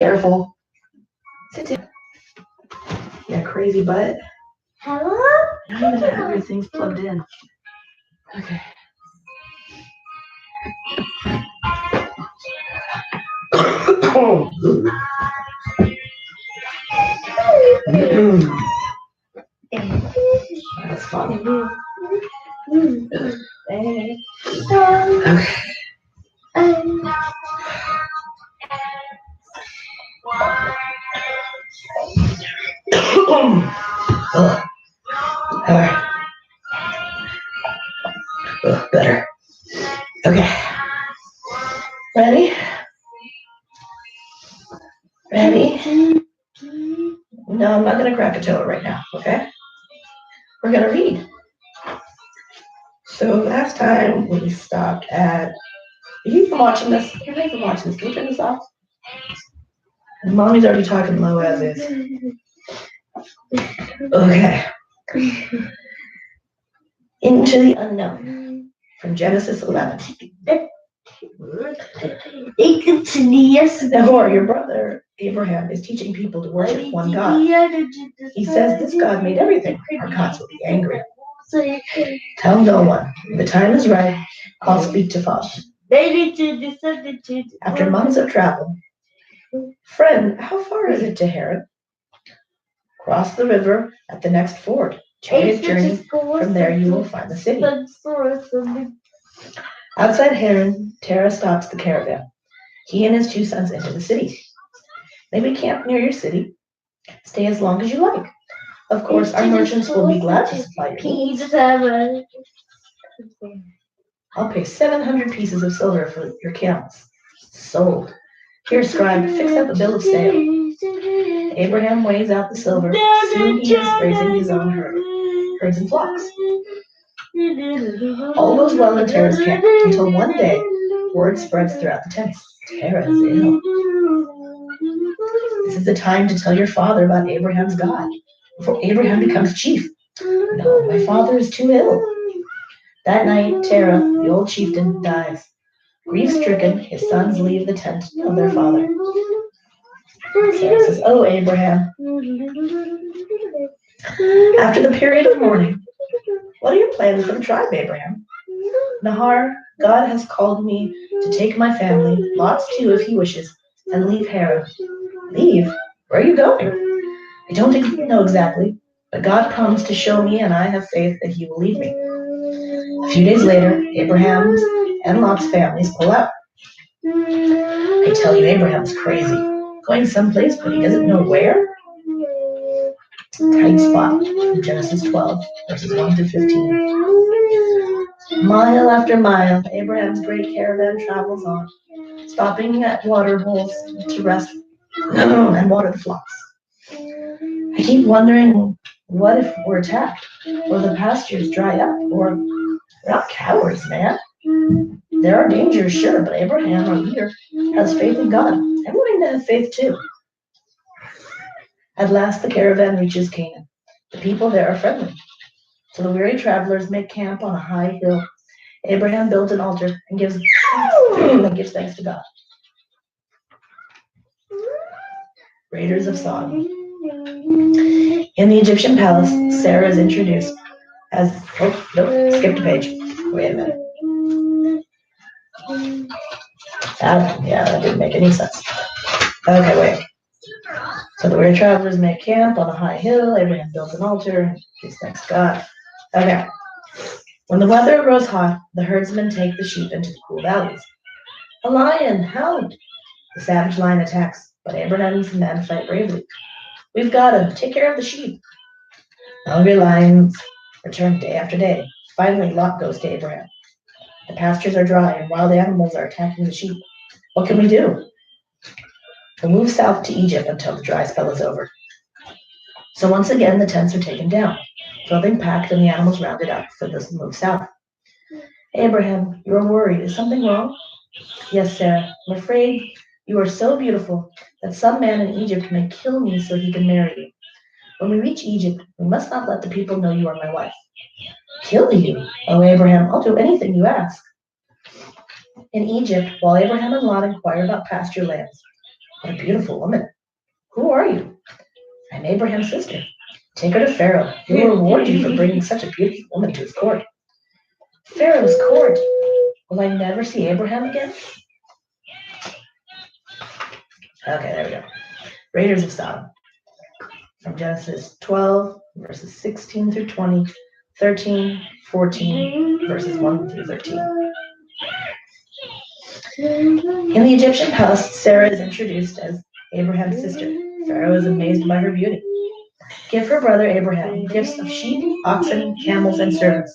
Careful. Sit down. Yeah, crazy butt. Hello? You don't even have your things plugged in. Okay. That's funny. Okay. Ugh. All right. Ugh, better. Okay. Ready? Ready? No, I'm not going to crack a toe right now, okay? We're going to read. So last time we stopped at. Are you even watching this? You're not even watching this. Can you turn this off? And mommy's already talking low as is. Okay. Into the unknown from Genesis 11. Nahor, your brother Abraham, is teaching people to worship one God. He says this God made everything. Our gods will be angry. Tell no one. When the time is right, I'll speak to Father. After months of travel, friend, how far is it to Haran? Cross the river at the next ford. Chariot journey. From there you will find the city. Outside Haran, Terah stops the caravan. He and his 2 sons enter the city. They may camp near your city. Stay as long as you like. Of course, our merchants will be glad to supply your needs. I'll pay 700 pieces of silver for your camels. Sold. Here, scribe, fix up a bill of sale. Abraham weighs out the silver. Soon he is raising his own herds and flocks. All goes well in Terah's camp until one day, word spreads throughout the tents. Terah is ill. This is the time to tell your father about Abraham's God, before Abraham becomes chief. No, my father is too ill. That night, Terah, the old chieftain, dies. Grief-stricken, his sons leave the tent of their father. Sarah says, "Oh, Abraham." After the period of mourning, what are your plans for the tribe, Abraham? Nahar, God has called me to take my family, Lot's too if he wishes, and leave Haran. Leave? Where are you going? I don't know exactly, but God promised to show me, and I have faith that he will lead me. A few days later, Abraham's and Lot's families pull out. I tell you, Abraham's crazy. Going someplace, but he doesn't know where? Tight spot in Genesis 12, verses 1 to 15. Mile after mile, Abraham's great caravan travels on, stopping at water holes to rest and water the flocks. I keep wondering, what if we're attacked, or the pastures dry up, or we're not cowards, man. There are dangers, sure, but Abraham, our leader, has faith in God. I'm willing to have faith too. At last the caravan reaches Canaan. The people there are friendly. So the weary travelers make camp on a high hill. Abraham builds an altar and gives thanks to God. Raiders of Sodom. In the Egyptian palace, Sarah is introduced as, skipped a page. Wait a minute. That didn't make any sense. Okay, wait. So the weary travelers make camp on a high hill. Abraham builds an altar and gives thanks to God. Okay. When the weather grows hot, the herdsmen take the sheep into the cool valleys. A lion, hound! The savage lion attacks, but Abraham's men fight bravely. We've got him. Take care of the sheep. Hungry lions return day after day. Finally, Lot goes to Abraham. The pastures are dry and wild animals are attacking the sheep. What can we do? We'll move south to Egypt until the dry spell is over. So once again, the tents are taken down, clothing packed and the animals rounded up for this move south. Abraham, you are worried. Is something wrong? Yes, Sarah. I'm afraid you are so beautiful that some man in Egypt may kill me so he can marry you. When we reach Egypt, we must not let the people know you are my wife. Kill you? Oh, Abraham, I'll do anything you ask. In Egypt, while Abraham and Lot inquire about pasture lands, What a beautiful woman. Who are you? I'm Abraham's sister. Take her to Pharaoh. He will reward you for bringing such a beautiful woman to his court. Pharaoh's court. Will I never see Abraham again? Okay, there we go. Raiders of Sodom. From Genesis 12, verses 16 through 20, 13, 14, verses 1 through 13. In the Egyptian palace, Sarah is introduced as Abraham's sister. Pharaoh is amazed by her beauty. Give her brother Abraham gifts of sheep, oxen, camels, and servants.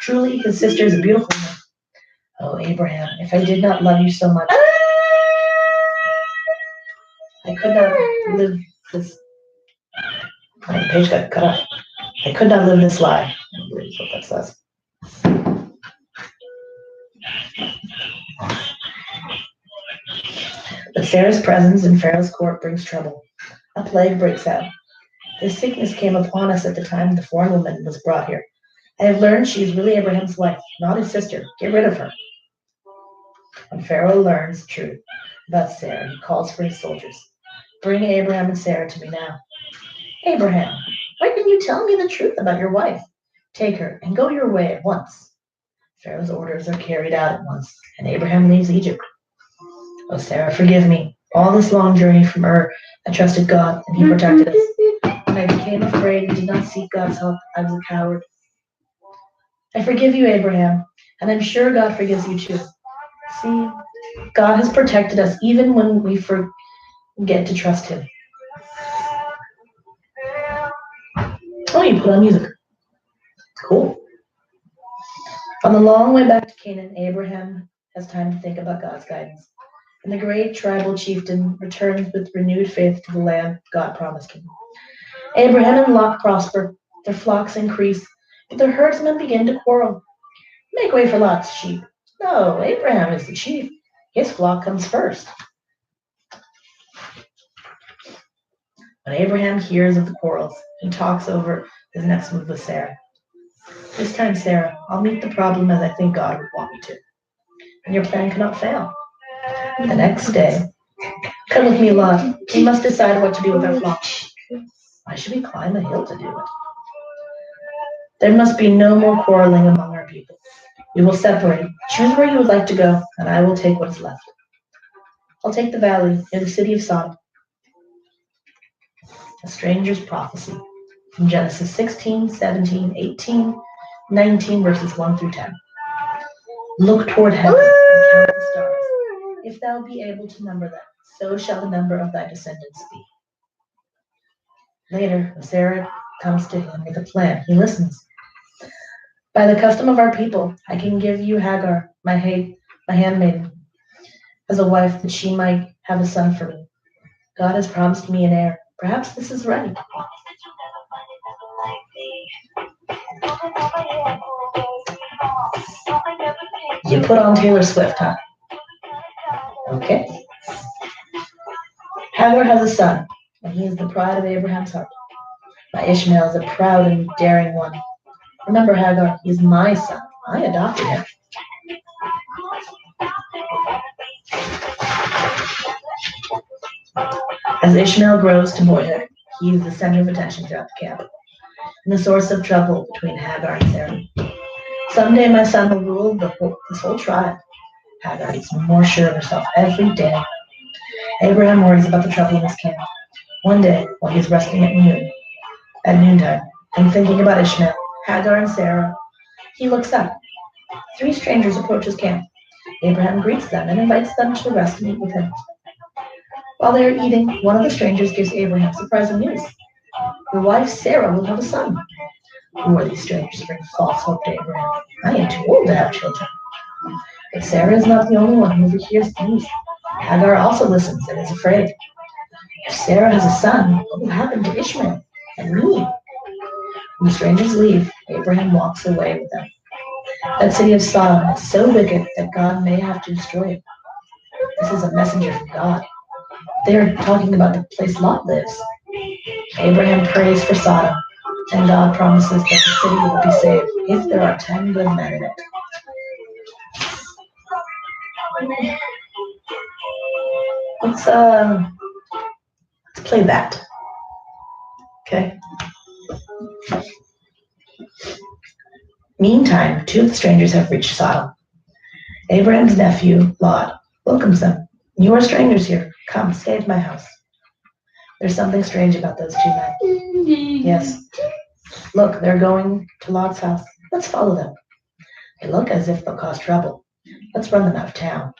Truly, his sister is a beautiful woman. Oh, Abraham, if I did not love you so much, I could not live this. My page got cut off. I could not live this lie. I believe is what that says. But Sarah's presence in Pharaoh's court brings trouble. A plague breaks out. This sickness came upon us at the time the foreign woman was brought here. I have learned she is really Abraham's wife, not his sister. Get rid of her. When Pharaoh learns the truth about Sarah, he calls for his soldiers. Bring Abraham and Sarah to me now. Abraham, why didn't you tell me the truth about your wife? Take her and go your way at once. Pharaoh's orders are carried out at once, and Abraham leaves Egypt. Oh, Sarah, forgive me. All this long journey from Ur, I trusted God, and he protected us. When I became afraid and did not seek God's help, I was a coward. I forgive you, Abraham, and I'm sure God forgives you too. See, God has protected us even when we forget to trust him. Oh, you put on music. Cool. On the long way back to Canaan, Abraham has time to think about God's guidance. And the great tribal chieftain returns with renewed faith to the land God promised him. Abraham and Lot prosper, their flocks increase, but their herdsmen begin to quarrel. Make way for Lot's sheep. No, Abraham is the chief. His flock comes first. When Abraham hears of the quarrels, he talks over his next move with Sarah. This time, Sarah, I'll meet the problem as I think God would want me to. And your plan cannot fail. The next day, come with me, Lot. We must decide what to do with our flock. Why should we climb a hill to do it? There must be no more quarreling among our people. We will separate. Choose where you would like to go, and I will take what is left. I'll take the valley near the city of Sodom. A stranger's prophecy from Genesis 16, 17, 18, 19, verses 1 through 10. Look toward heaven and count the stars. If thou be able to number them, so shall the number of thy descendants be. Later, when Sarah comes to him with a plan, he listens. By the custom of our people, I can give you Hagar, my handmaiden, as a wife that she might have a son for me. God has promised me an heir. Perhaps this is right. You put on Taylor Swift, huh? Okay. Hagar has a son, and he is the pride of Abraham's heart. But Ishmael is a proud and daring one. Remember, Hagar, he is my son. I adopted him. As Ishmael grows to boyhood, he is the center of attention throughout the camp, and the source of trouble between Hagar and Sarah. Someday my son will rule this whole tribe. Hagar gets more sure of herself every day. Abraham worries about the trouble in his camp. One day, while he's resting at noontime, and thinking about Ishmael, Hagar, and Sarah, he looks up. 3 strangers approach his camp. Abraham greets them and invites them to rest and eat with him. While they are eating, one of the strangers gives Abraham surprising news. Your wife Sarah will have a son. Who are these strangers to bring false hope to Abraham? I am too old to have children. But Sarah is not the only one who overhears the news. Hagar also listens and is afraid. If Sarah has a son, what will happen to Ishmael and me? When the strangers leave, Abraham walks away with them. That city of Sodom is so wicked that God may have to destroy it. This is a messenger from God. They are talking about the place Lot lives. Abraham prays for Sodom, and God promises that the city will be saved if there are 10 good men in it. Let's play that. Okay. Meantime, two of the strangers have reached Sodom. Abraham's nephew, Lot, welcomes them. You are strangers here. Come, stay at my house. There's something strange about those two men. Yes. Look, they're going to Lot's house. Let's follow them. They look as if they'll cause trouble. Let's run them out of town.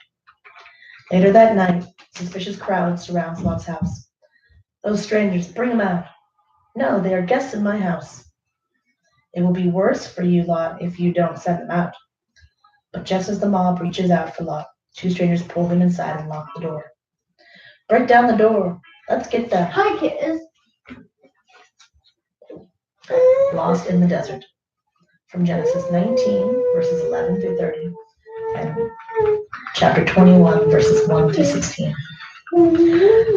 Later that night, a suspicious crowd surrounds Lot's house. Those strangers, bring them out. No, they are guests in my house. It will be worse for you, Lot, if you don't send them out. But just as the mob reaches out for Lot, two strangers pull him inside and lock the door. Break down the door. Let's get them. Hi, kids. Lost in the desert. From Genesis 19, verses 11 through 30, and chapter 21, verses 1 through 16.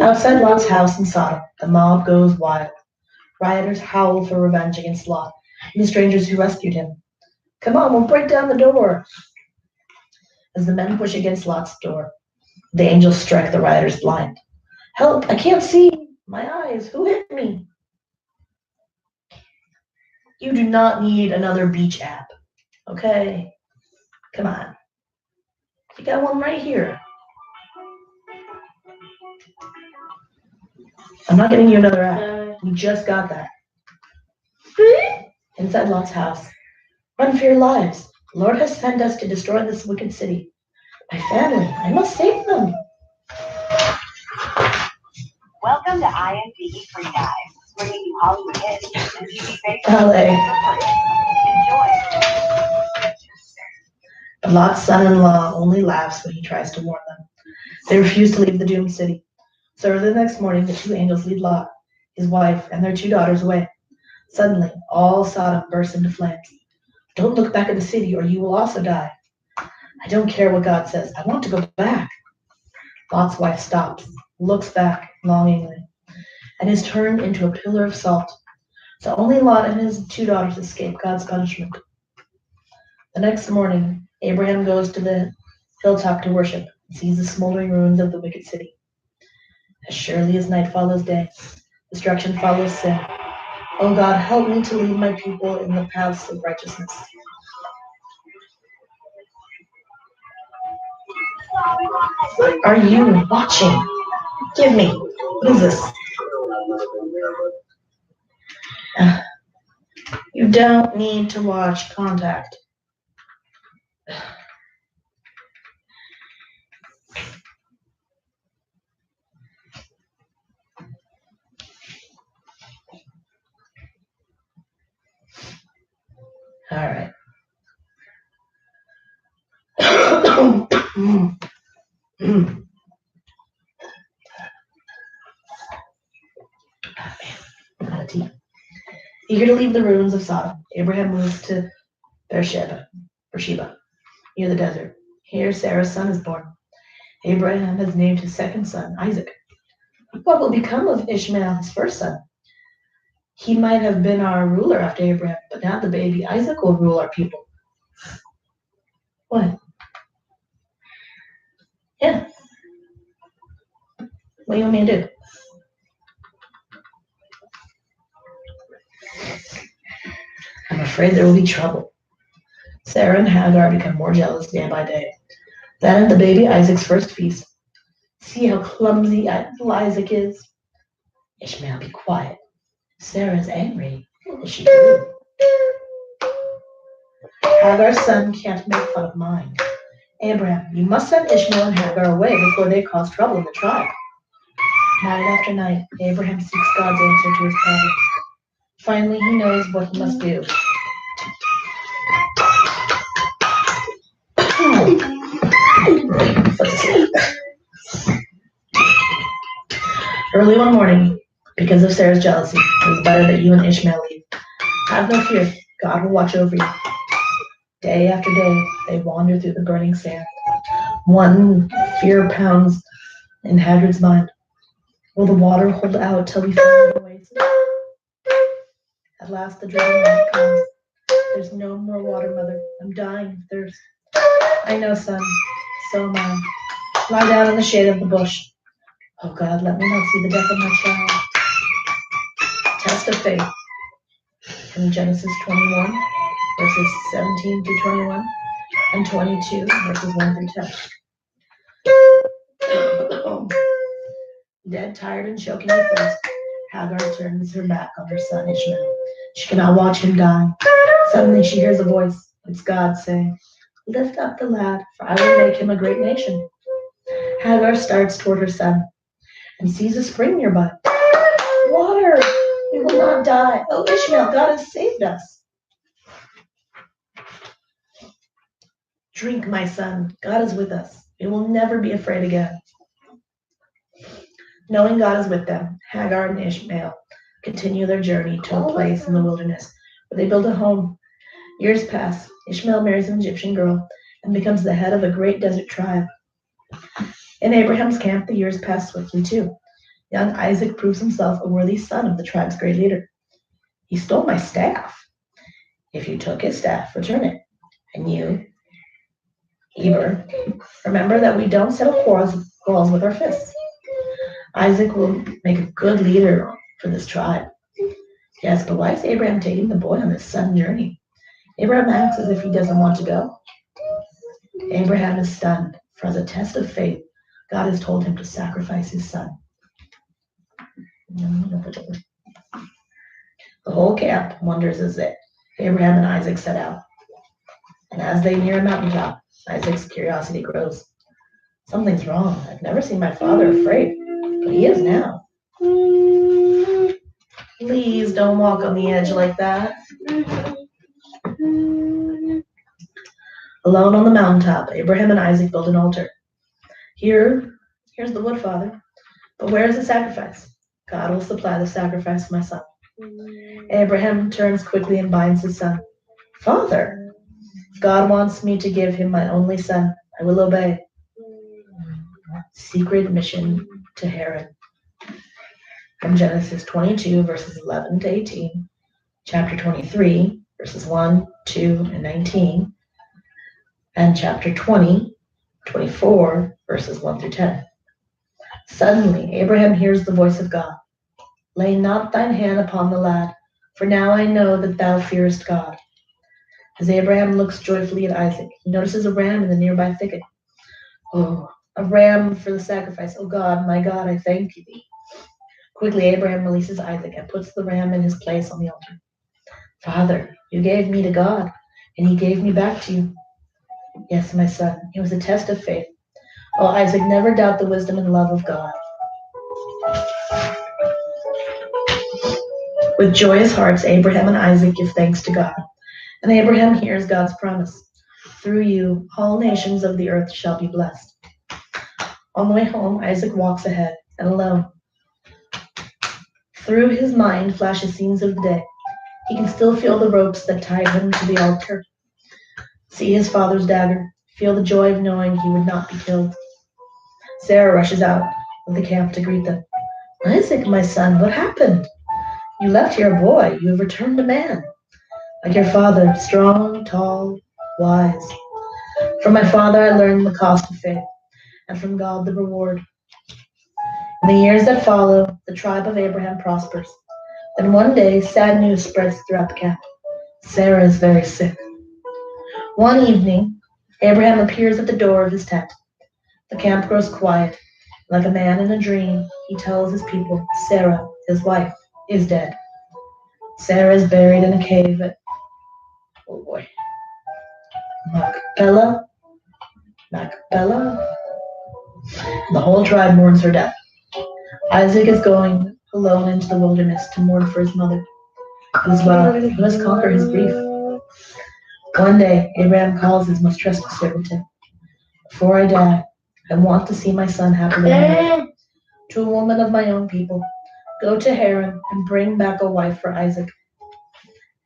Outside Lot's house in Sodom, the mob goes wild. Rioters howl for revenge against Lot and the strangers who rescued him. Come on, we'll break down the door. As the men push against Lot's door, the angels strike the rioters blind. Help, I can't see. My eyes, who hit me? You do not need another beach app, okay? Come on. You got one right here. I'm not getting you another app. We just got that. Inside Lot's house. Run for your lives. The Lord has sent us to destroy this wicked city. My family, I must save them. Welcome to IMDb Free Guys, bringing you Hollywood hits and TV favorites LA. Enjoy. But Lot's son-in-law only laughs when he tries to warn them. They refuse to leave the doomed city. So early the next morning, the two angels lead Lot, his wife, and their two daughters away. Suddenly, all Sodom bursts into flames. Don't look back at the city, or you will also die. I don't care what God says. I want to go back. Lot's wife stops, looks back longingly, and is turned into a pillar of salt. So only Lot and his two daughters escape God's punishment. The next morning, Abraham goes to the hilltop to worship and sees the smoldering ruins of the wicked city. As surely as night follows day, destruction follows sin. Oh God, help me to lead my people in the paths of righteousness. What are you watching? Give me. What is this? You don't need to watch Contact. All right. Eager to leave the ruins of Sodom, Abraham moves to Beersheba, near the desert. Here Sarah's son is born. Abraham has named his second son Isaac. What will become of Ishmael, his first son? He might have been our ruler after Abraham, but now the baby Isaac will rule our people. What? Yeah. What do you want me to do? I'm afraid there will be trouble. Sarah and Hagar become more jealous day by day. Then at the baby Isaac's first feast, see how clumsy Isaac is. Ishmael, be quiet. Sarah's angry. What will she do? Hagar's son can't make fun of mine. Abraham, you must send Ishmael and Hagar away before they cause trouble in the tribe. Night after night, Abraham seeks God's answer to his problem. Finally, he knows what he must do. Early one morning, because of Sarah's jealousy, it was better that you and Ishmael leave. Have no fear, God will watch over you. Day after day, they wander through the burning sand. One fear pounds in Hagar's mind. Will the water hold out till we find a way? At last, the dreaded night comes. There's no more water, Mother. I'm dying of thirst. I know, son. So am I. Lie down in the shade of the bush. Oh God, let me not see the death of my child. Test of faith from Genesis 21, verses 17 through 21, and 22, verses 1 through 10. Dead, tired, and choking with thirst, Hagar turns her back on her son Ishmael. She cannot watch him die. Suddenly she hears a voice. It's God saying, "Lift up the lad, for I will make him a great nation." Hagar starts toward her son and sees a spring nearby. Water! We will not die. Oh, Ishmael, God has saved us. Drink, my son. God is with us. We will never be afraid again. Knowing God is with them, Hagar and Ishmael continue their journey to a place in the wilderness where they build a home. Years pass. Ishmael marries an Egyptian girl and becomes the head of a great desert tribe. In Abraham's camp, the years pass swiftly too. Young Isaac proves himself a worthy son of the tribe's great leader. He stole my staff. If you took his staff, return it. And you, Eber, remember that we don't settle quarrels with our fists. Isaac will make a good leader for this tribe. Yes, but why is Abraham taking the boy on this sudden journey? Abraham acts as if he doesn't want to go. Abraham is stunned, for as a test of faith, God has told him to sacrifice his son. The whole camp wonders as Abraham and Isaac set out. And as they near a mountaintop, Isaac's curiosity grows. Something's wrong. I've never seen my father afraid, but he is now. Please don't walk on the edge like that. Alone on the mountaintop, Abraham and Isaac build an altar. Here's the wood, Father. But where is the sacrifice? God will supply the sacrifice for my son. Abraham turns quickly and binds his son. Father, if God wants me to give him my only son, I will obey. Secret mission to Haran. From Genesis 22, verses 11 to 18, chapter 23, verses 1, 2, and 19, and chapter 20, 24, verses 1 through 10. Suddenly, Abraham hears the voice of God. Lay not thine hand upon the lad, for now I know that thou fearest God. As Abraham looks joyfully at Isaac, he notices a ram in the nearby thicket. Oh, a ram for the sacrifice. Oh God, my God, I thank thee. Quickly, Abraham releases Isaac and puts the ram in his place on the altar. Father, you gave me to God, and he gave me back to you. Yes, my son, it was a test of faith. Oh, Isaac, never doubt the wisdom and love of God. With joyous hearts, Abraham and Isaac give thanks to God. And Abraham hears God's promise. Through you, all nations of the earth shall be blessed. On the way home, Isaac walks ahead and alone. Through his mind flashes scenes of the day. He can still feel the ropes that tied him to the altar. See his father's dagger. Feel the joy of knowing he would not be killed. Sarah rushes out of the camp to greet them. Isaac, my son, what happened? You left here a boy. You have returned a man. Like your father, strong, tall, wise. From my father I learned the cost of faith, and from God the reward. In the years that follow, the tribe of Abraham prospers. Then one day, sad news spreads throughout the camp. Sarah is very sick. One evening, Abraham appears at the door of his tent. The camp grows quiet. Like a man in a dream, he tells his people, Sarah, his wife, is dead. Sarah is buried in a cave at, Machpelah. The whole tribe mourns her death. Isaac is going alone into the wilderness to mourn for his mother. As well, he must conquer his grief. One day, Abraham calls his most trusted servant in. Before I die, I want to see my son happily married to a woman of my own people. Go to Haran and bring back a wife for Isaac.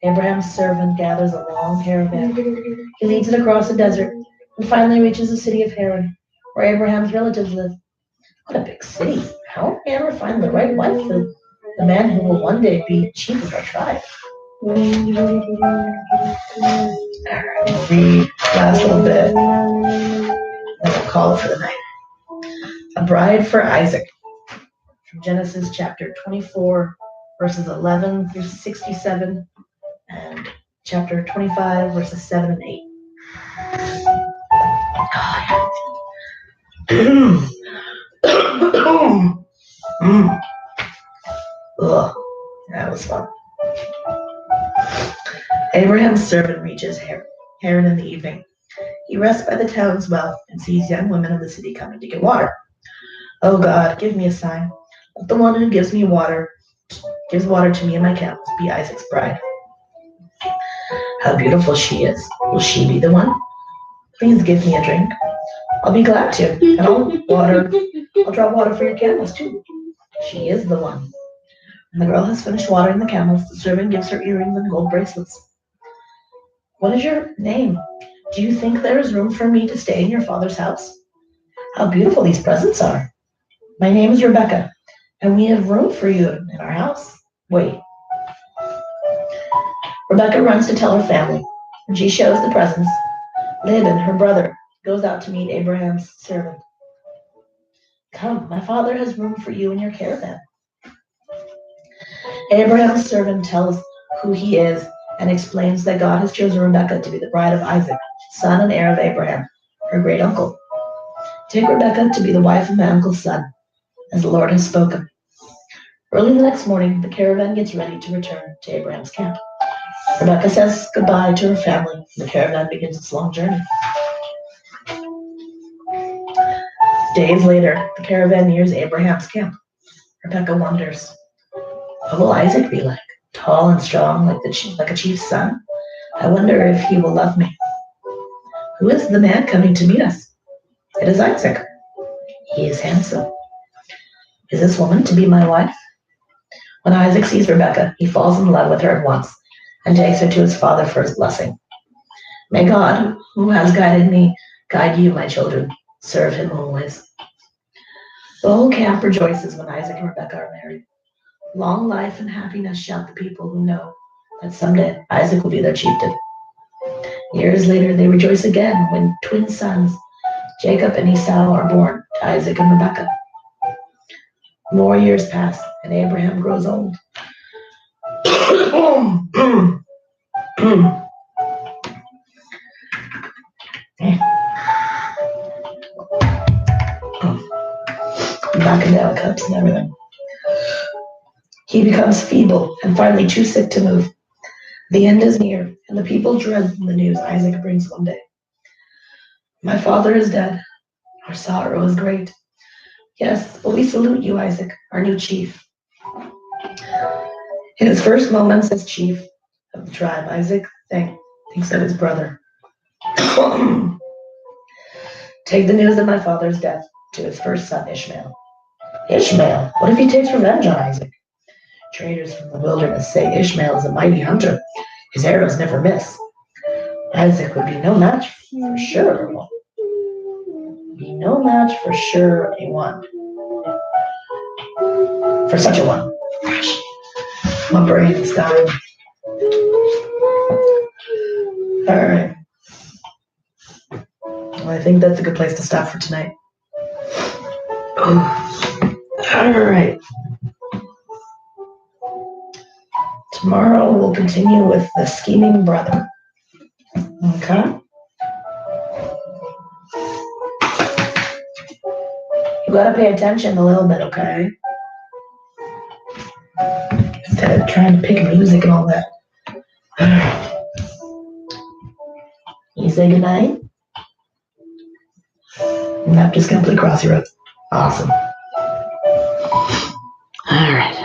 Abraham's servant gathers a long caravan. He leads it across the desert and finally reaches the city of Haran, where Abraham's relatives live. What a big city. How will we ever find the right wife for the man who will one day be chief of our tribe? Alright, we'll read last little bit, then we'll call it for the night. A bride for Isaac. from Genesis chapter 24, verses 11 through 67, and chapter 25, verses 7 and 8. Ugh, that was fun. Abraham's servant reaches Haran in the evening. He rests by the town's well and sees young women of the city coming to get water. Oh God, give me a sign. Let the one who gives water to me and my camels be Isaac's bride. How beautiful she is. Will she be the one? Please give me a drink. I'll be glad to. And I'll draw water for your camels too. She is the one. When the girl has finished watering the camels, the servant gives her earrings and gold bracelets. What is your name? Do you think there is room for me to stay in your father's house? How beautiful these presents are. My name is Rebecca, and we have room for you in our house. Wait. Rebecca runs to tell her family. When she shows the presents, Laban, her brother, goes out to meet Abraham's servant. Come, my father has room for you in your caravan. Abraham's servant tells who he is and explains that God has chosen Rebecca to be the bride of Isaac, son and heir of Abraham, her great uncle. Take Rebecca to be the wife of my uncle's son, as the Lord has spoken. Early the next morning, the caravan gets ready to return to Abraham's camp. Rebecca says goodbye to her family, and the caravan begins its long journey. Days later, the caravan nears Abraham's camp. Rebecca wonders, what will Isaac be like? Tall and strong, like a chief's son? I wonder if he will love me. Who is the man coming to meet us? It is Isaac. He is handsome. Is this woman to be my wife? When Isaac sees Rebecca, he falls in love with her at once and takes her to his father for his blessing. May God, who has guided me, guide you, my children. Serve him always. The whole camp rejoices when Isaac and Rebecca are married. Long life and happiness shout the people who know that someday Isaac will be their chieftain. Years later, they rejoice again when twin sons, Jacob and Esau, are born to Isaac and Rebekah. More years pass, and Abraham grows old. Knocking down cups and everything. He becomes feeble and finally too sick to move. The end is near, and the people dread the news Isaac brings one day. My father is dead. Our sorrow is great. Yes, but we salute you, Isaac, our new chief. In his first moments as chief of the tribe, Isaac thinks of his brother. Take the news of my father's death to his first son, Ishmael. Ishmael? What if he takes revenge on Isaac? Traders from the wilderness say Ishmael is a mighty hunter. His arrows never miss. Isaac would be no match for sure. For such a one. Gosh, my brain is dying. All right. Well, I think that's a good place to stop for tonight. All right. Tomorrow we'll continue with the scheming brother. Okay? You gotta pay attention a little bit, okay? Instead of trying to pick music and all that. You say goodnight? I'm just gonna play Crossy Roads. Awesome. All right.